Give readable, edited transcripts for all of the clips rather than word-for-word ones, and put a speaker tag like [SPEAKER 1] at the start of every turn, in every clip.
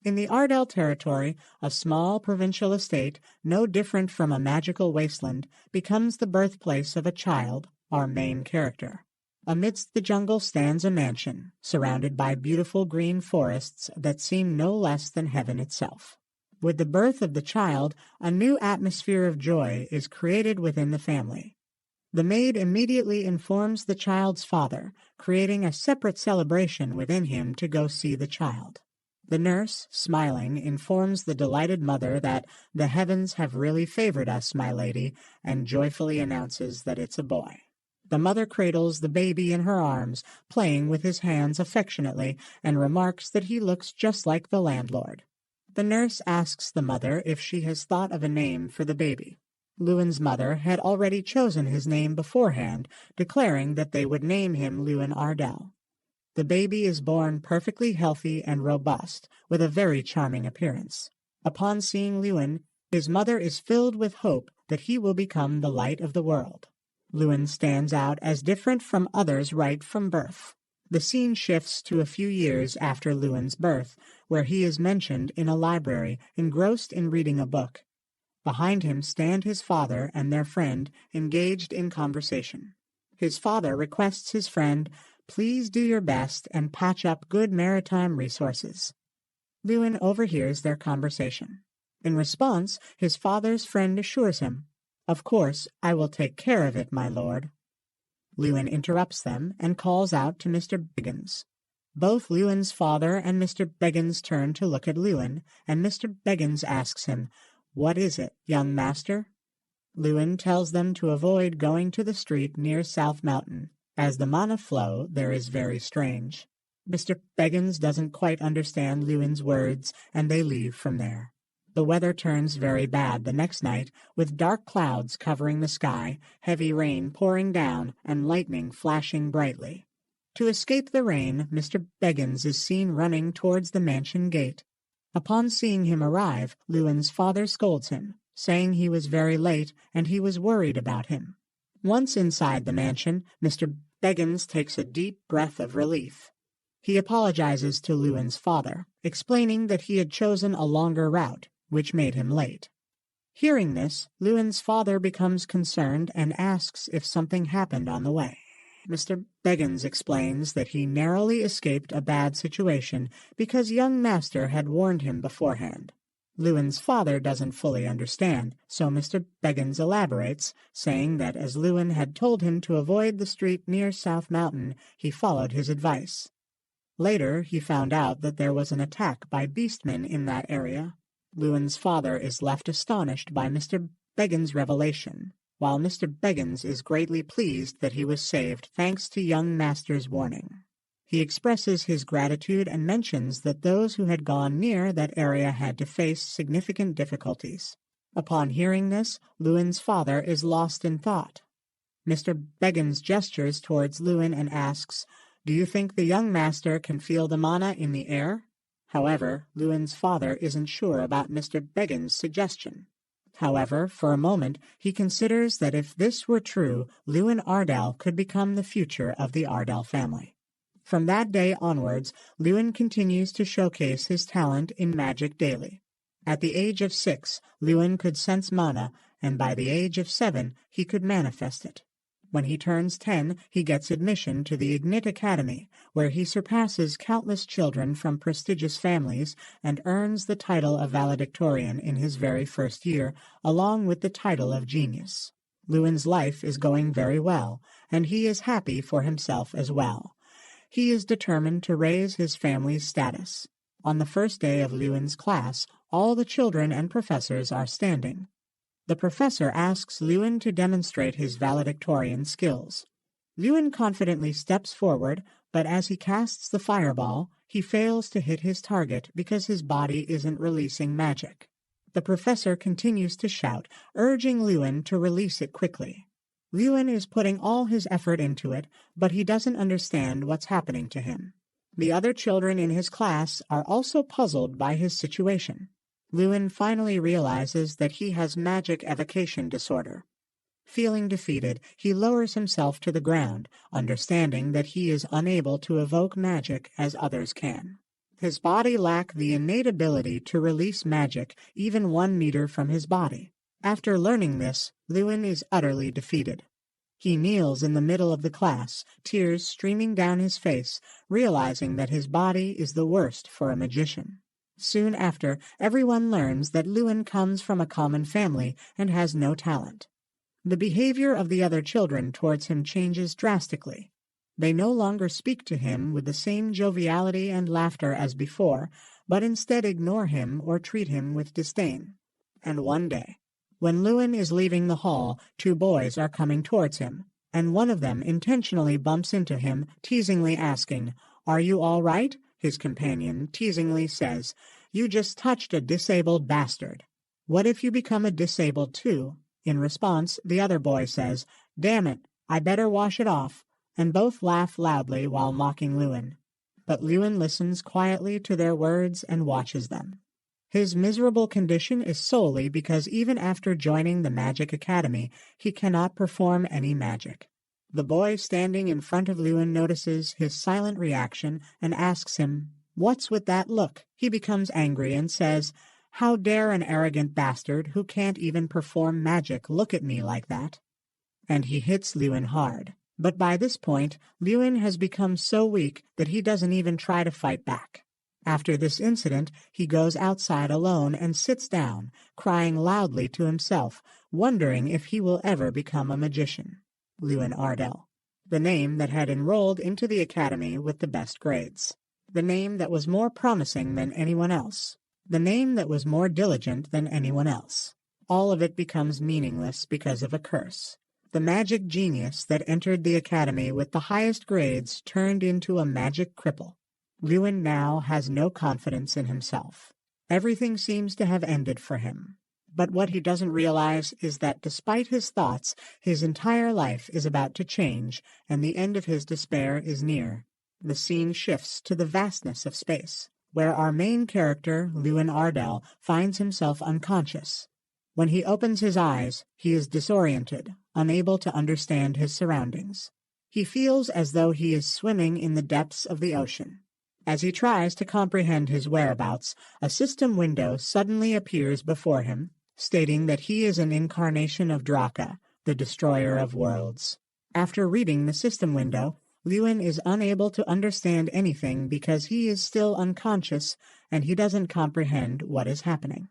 [SPEAKER 1] In the Ardell territory, a small provincial estate, no different from a magical wasteland, becomes the birthplace of a child, our main character. Amidst the jungle stands a mansion, surrounded by beautiful green forests that seem no less than heaven itself. With the birth of the child, a new atmosphere of joy is created within the family. The maid immediately informs the child's father, creating a separate celebration within him to go see the child. The nurse, smiling, informs the delighted mother that the heavens have really favored us, my lady, and joyfully announces that it's a boy. The mother cradles the baby in her arms, playing with his hands affectionately, and remarks that he looks just like the landlord. The nurse asks the mother if she has thought of a name for the baby. Luin's mother had already chosen his name beforehand, declaring that they would name him Luin Ardell. The baby is born perfectly healthy and robust, with a very charming appearance. Upon seeing Luin, his mother is filled with hope that he will become the light of the world. Luin stands out as different from others right from birth. The scene shifts to a few years after Luin's birth, where he is mentioned in a library, engrossed in reading a book. Behind him stand his father and their friend, engaged in conversation. His father requests his friend, "Please do your best and patch up good maritime resources." Luin overhears their conversation. In response, his father's friend assures him, "Of course, I will take care of it, my lord." Luin interrupts them and calls out to Mr. Beggins. Both Luin's father and Mr. Beggins turn to look at Luin, and Mr. Beggins asks him, "What is it, young master?" Luin tells them to avoid going to the street near South Mountain, as the mana flow there is very strange. Mr. Beggins doesn't quite understand Luin's words, and they leave from there. The weather turns very bad the next night, with dark clouds covering the sky, heavy rain pouring down, and lightning flashing brightly. To escape the rain, Mr. Beggins is seen running towards the mansion gate. Upon seeing him arrive, Luin's father scolds him, saying he was very late and he was worried about him. Once inside the mansion, Mr. Beggins takes a deep breath of relief. He apologizes to Luin's father, explaining that he had chosen a longer route, which made him late. Hearing this, Luin's father becomes concerned and asks if something happened on the way. Mr. Beggins explains that he narrowly escaped a bad situation because young master had warned him beforehand. Luin's father doesn't fully understand, so Mr. Beggins elaborates, saying that as Luin had told him to avoid the street near South Mountain, he followed his advice. Later, he found out that there was an attack by beastmen in that area. Luin's father is left astonished by Mr. Beggins' revelation, while Mr. Beggins is greatly pleased that he was saved thanks to young master's warning. He expresses his gratitude and mentions that those who had gone near that area had to face significant difficulties. Upon hearing this, Luin's father is lost in thought. Mr. Beggins gestures towards Luin and asks, "Do you think the young master can feel the mana in the air?" However, Luin's father isn't sure about Mr. Beggins' suggestion. However, for a moment, he considers that if this were true, Luin Ardell could become the future of the Ardell family. From that day onwards, Luin continues to showcase his talent in magic daily. At the age of 6, Luin could sense mana, and by the age of 7, he could manifest it. When he turns 10, he gets admission to the Ignit Academy, where he surpasses countless children from prestigious families and earns the title of valedictorian in his very first year, along with the title of genius. Luin's life is going very well, and he is happy for himself as well. He is determined to raise his family's status. On the first day of Luin's class, all the children and professors are standing. The professor asks Luin to demonstrate his valedictorian skills. Luin confidently steps forward, but as he casts the fireball, he fails to hit his target because his body isn't releasing magic. The professor continues to shout, urging Luin to release it quickly. Luin is putting all his effort into it, but he doesn't understand what's happening to him. The other children in his class are also puzzled by his situation. Luin finally realizes that he has Magic Evocation Disorder. Feeling defeated, he lowers himself to the ground, understanding that he is unable to evoke magic as others can. His body lacked the innate ability to release magic even 1 meter from his body. After learning this, Luin is utterly defeated. He kneels in the middle of the class, tears streaming down his face, realizing that his body is the worst for a magician. Soon after, everyone learns that Luin comes from a common family and has no talent. The behavior of the other children towards him changes drastically. They no longer speak to him with the same joviality and laughter as before, but instead ignore him or treat him with disdain. And one day, when Luin is leaving the hall, 2 boys are coming towards him, and one of them intentionally bumps into him, teasingly asking, "Are you all right?" His companion teasingly says, "You just touched a disabled bastard. What if you become a disabled too?" In response, the other boy says, "Damn it, I better wash it off," and both laugh loudly while mocking Luin. But Luin listens quietly to their words and watches them. His miserable condition is solely because even after joining the Magic Academy, he cannot perform any magic. The boy standing in front of Luin notices his silent reaction and asks him, "What's with that look?" He becomes angry and says, "How dare an arrogant bastard who can't even perform magic look at me like that?" And he hits Luin hard. But by this point, Luin has become so weak that he doesn't even try to fight back. After this incident, he goes outside alone and sits down, crying loudly to himself, wondering if he will ever become a magician. Luin Ardell, the name that had enrolled into the academy with the best grades. The name that was more promising than anyone else. The name that was more diligent than anyone else. All of it becomes meaningless because of a curse. The magic genius that entered the academy with the highest grades turned into a magic cripple. Luin now has no confidence in himself. Everything seems to have ended for him. But what he doesn't realize is that despite his thoughts, his entire life is about to change, and the end of his despair is near. The scene shifts to the vastness of space, where our main character, Luin Ardell, finds himself unconscious. When he opens his eyes, he is disoriented, unable to understand his surroundings. He feels as though he is swimming in the depths of the ocean. As he tries to comprehend his whereabouts, a system window suddenly appears before him, stating that he is an incarnation of Draka, the destroyer of worlds. After reading the system window, Luin is unable to understand anything because he is still unconscious and he doesn't comprehend what is happening.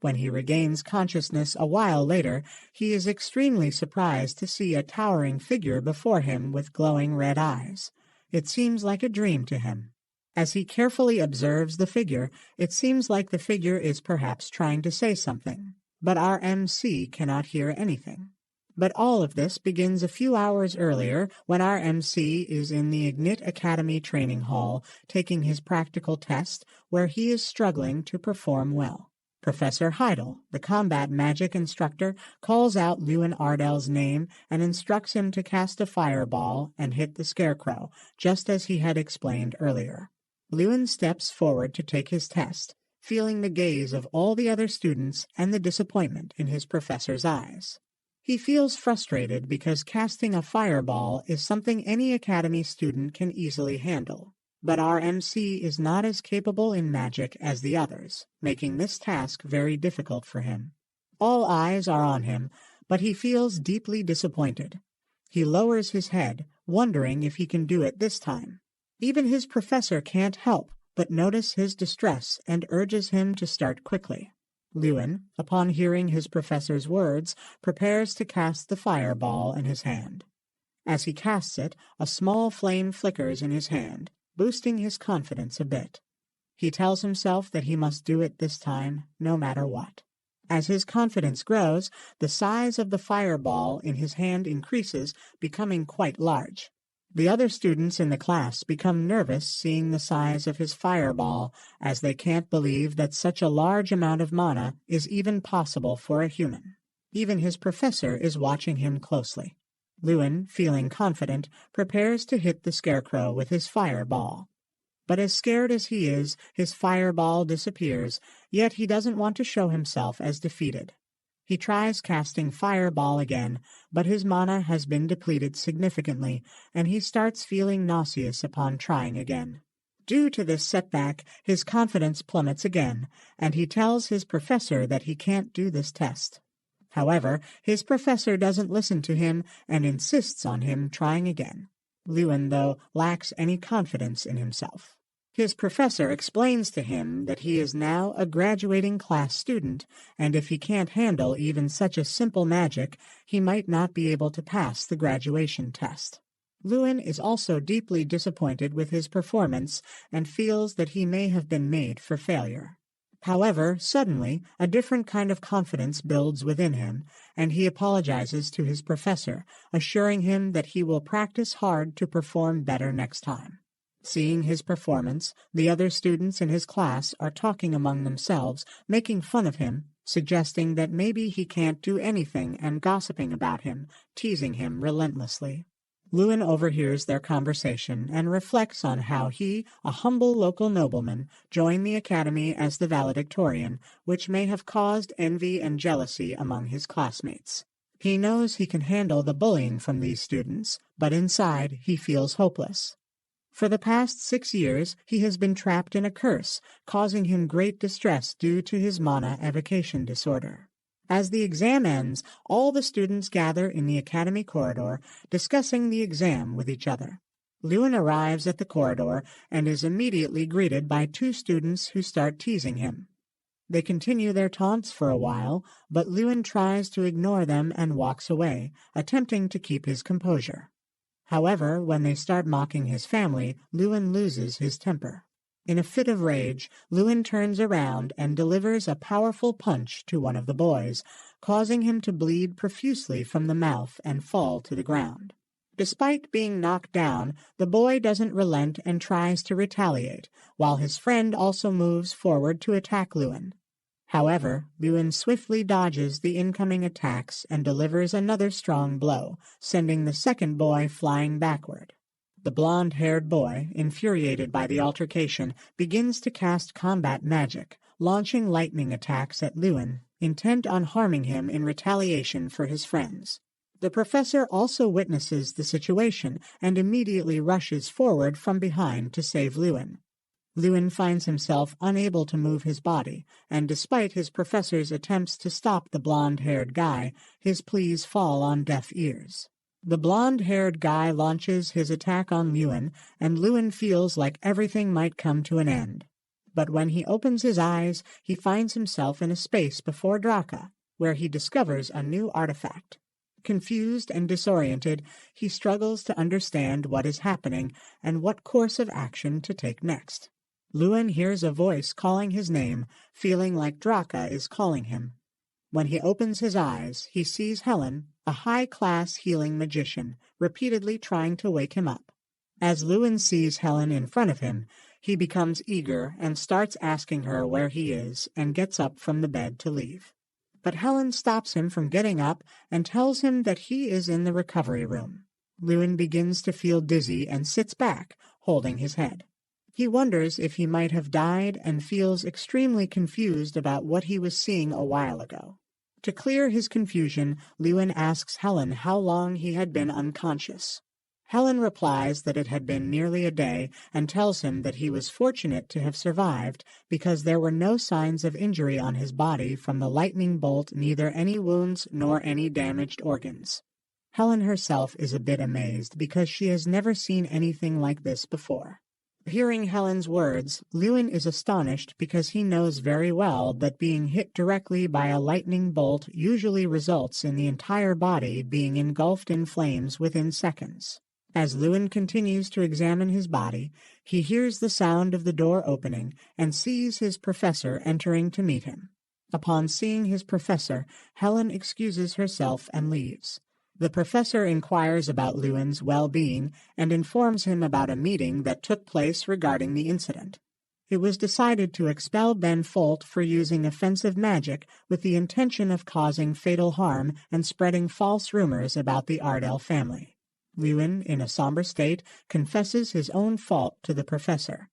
[SPEAKER 1] When he regains consciousness a while later, he is extremely surprised to see a towering figure before him with glowing red eyes. It seems like a dream to him. As he carefully observes the figure, it seems like the figure is perhaps trying to say something, but our MC cannot hear anything. But all of this begins a few hours earlier when our MC is in the Ignit Academy training hall taking his practical test where he is struggling to perform well. Professor Heidel, the combat magic instructor, calls out Luin Ardell's name and instructs him to cast a fireball and hit the scarecrow, just as he had explained earlier. Luin steps forward to take his test, feeling the gaze of all the other students and the disappointment in his professor's eyes. He feels frustrated because casting a fireball is something any academy student can easily handle. But our MC is not as capable in magic as the others, making this task very difficult for him. All eyes are on him, but he feels deeply disappointed. He lowers his head, wondering if he can do it this time. Even his professor can't help but notice his distress and urges him to start quickly. Luin, upon hearing his professor's words, prepares to cast the fireball in his hand. As he casts it, a small flame flickers in his hand, boosting his confidence a bit. He tells himself that he must do it this time, no matter what. As his confidence grows, the size of the fireball in his hand increases, becoming quite large. The other students in the class become nervous seeing the size of his fireball, as they can't believe that such a large amount of mana is even possible for a human. Even his professor is watching him closely. Luin, feeling confident, prepares to hit the scarecrow with his fireball. But as scared as he is, his fireball disappears, yet he doesn't want to show himself as defeated. He tries casting fireball again, but his mana has been depleted significantly, and he starts feeling nauseous upon trying again. Due to this setback, his confidence plummets again, and he tells his professor that he can't do this test. However, his professor doesn't listen to him and insists on him trying again. Luin, though, lacks any confidence in himself. His professor explains to him that he is now a graduating class student, and if he can't handle even such a simple magic, he might not be able to pass the graduation test. Luin is also deeply disappointed with his performance and feels that he may have been made for failure. However, suddenly, a different kind of confidence builds within him, and he apologizes to his professor, assuring him that he will practice hard to perform better next time. Seeing his performance, the other students in his class are talking among themselves, making fun of him, suggesting that maybe he can't do anything and gossiping about him, teasing him relentlessly. Luin overhears their conversation and reflects on how he, a humble local nobleman, joined the academy as the valedictorian, which may have caused envy and jealousy among his classmates. He knows he can handle the bullying from these students, but inside he feels hopeless. For the past 6 years, he has been trapped in a curse, causing him great distress due to his Manga Evocation Disorder. As the exam ends, all the students gather in the academy corridor, discussing the exam with each other. Luin arrives at the corridor and is immediately greeted by 2 students who start teasing him. They continue their taunts for a while, but Luin tries to ignore them and walks away, attempting to keep his composure. However, when they start mocking his family, Luin loses his temper. In a fit of rage, Luin turns around and delivers a powerful punch to one of the boys, causing him to bleed profusely from the mouth and fall to the ground. Despite being knocked down, the boy doesn't relent and tries to retaliate, while his friend also moves forward to attack Luin. However, Luin swiftly dodges the incoming attacks and delivers another strong blow, sending the second boy flying backward. The blonde-haired boy, infuriated by the altercation, begins to cast combat magic, launching lightning attacks at Luin, intent on harming him in retaliation for his friends. The professor also witnesses the situation and immediately rushes forward from behind to save Luin. Luin finds himself unable to move his body, and despite his professor's attempts to stop the blonde-haired guy, his pleas fall on deaf ears. The blonde-haired guy launches his attack on Luin, and Luin feels like everything might come to an end. But when he opens his eyes, he finds himself in a space before Draka, where he discovers a new artifact. Confused and disoriented, he struggles to understand what is happening and what course of action to take next. Luin hears a voice calling his name, feeling like Draka is calling him. When he opens his eyes, he sees Helen, a high-class healing magician, repeatedly trying to wake him up. As Luin sees Helen in front of him, he becomes eager and starts asking her where he is and gets up from the bed to leave. But Helen stops him from getting up and tells him that he is in the recovery room. Luin begins to feel dizzy and sits back, holding his head. He wonders if he might have died and feels extremely confused about what he was seeing a while ago. To clear his confusion, Luin asks Helen how long he had been unconscious. Helen replies that it had been nearly a day and tells him that he was fortunate to have survived because there were no signs of injury on his body from the lightning bolt, neither any wounds nor any damaged organs. Helen herself is a bit amazed because she has never seen anything like this before. Hearing Helen's words, Luin is astonished because he knows very well that being hit directly by a lightning bolt usually results in the entire body being engulfed in flames within seconds. As Luin continues to examine his body, he hears the sound of the door opening and sees his professor entering to meet him. Upon seeing his professor, Helen excuses herself and leaves. The professor inquires about Luin's well-being and informs him about a meeting that took place regarding the incident. It was decided to expel Ben Folt for using offensive magic with the intention of causing fatal harm and spreading false rumors about the Ardell family. Luin, in a somber state, confesses his own fault to the professor.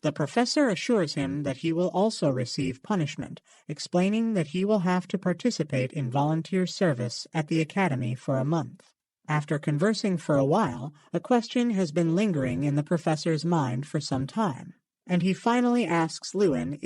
[SPEAKER 1] The professor assures him that he will also receive punishment, explaining that he will have to participate in volunteer service at the academy for a month. After conversing for a while, a question has been lingering in the professor's mind for some time, and he finally asks Luin if